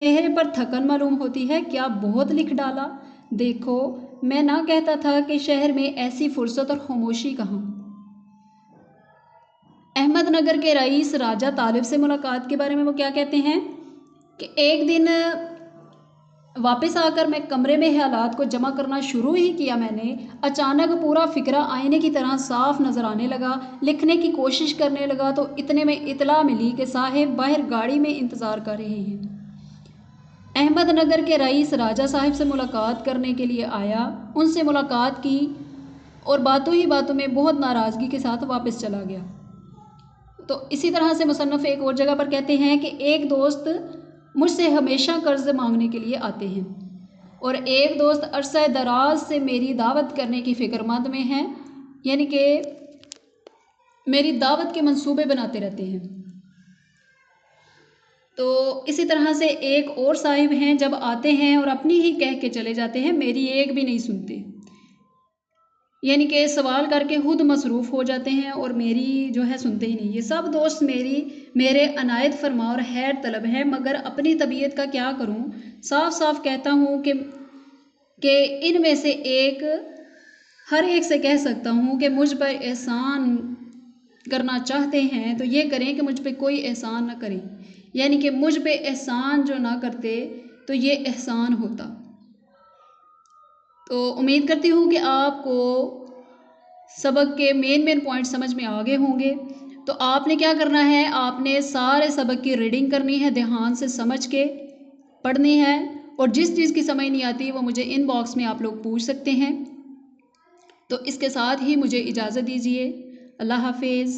चेहरे पर थकन मालूम होती है, क्या बहुत लिख डाला? देखो, मैं ना कहता था कि शहर में ऐसी फुर्सत और खामोशी कहाँ। अहमदनगर के रईस राजा तालिब से मुलाकात के बारे में वो क्या कहते हैं कि एक दिन वापस आकर मैं कमरे में हालात को जमा करना शुरू ही किया मैंने, अचानक पूरा फिक्रा आईने की तरह साफ नज़र आने लगा। लिखने की कोशिश करने लगा तो इतने में इतला मिली कि साहिब बाहर गाड़ी में इंतज़ार कर रहे हैं। अहमदनगर के रईस राजा साहिब से मुलाकात करने के लिए आया, उनसे मुलाकात की और बातों ही बातों में बहुत नाराज़गी के साथ वापस चला गया। तो इसी तरह से मुसन्नफ़ एक और जगह पर कहते हैं कि एक दोस्त मुझसे हमेशा कर्ज मांगने के लिए आते हैं और एक दोस्त अरसा दराज से मेरी दावत करने की फ़िक्रमंद में है, यानी कि मेरी दावत के मंसूबे बनाते रहते हैं। तो इसी तरह से एक और साहिब हैं, जब आते हैं और अपनी ही कह के चले जाते हैं, मेरी एक भी नहीं सुनते, यानी कि सवाल करके खुद मसरूफ़ हो जाते हैं और मेरी जो है सुनते ही नहीं। ये सब दोस्त मेरे अनायत फरमा और खैर तलब हैं, मगर अपनी तबीयत का क्या करूं। साफ साफ कहता हूं कि इनमें से हर एक से कह सकता हूं कि मुझ पर एहसान करना चाहते हैं तो ये करें कि मुझ पे कोई एहसान ना करें, यानी कि मुझ पे एहसान जो ना करते तो ये एहसान होता। तो उम्मीद करती हूँ कि आपको सबक के मेन पॉइंट समझ में आ गए होंगे। तो आपने क्या करना है, आपने सारे सबक की रीडिंग करनी है, ध्यान से समझ के पढ़नी है, और जिस चीज़ की समझ नहीं आती वो मुझे इनबॉक्स में आप लोग पूछ सकते हैं। तो इसके साथ ही मुझे इजाज़त दीजिए। अल्लाह हाफिज़।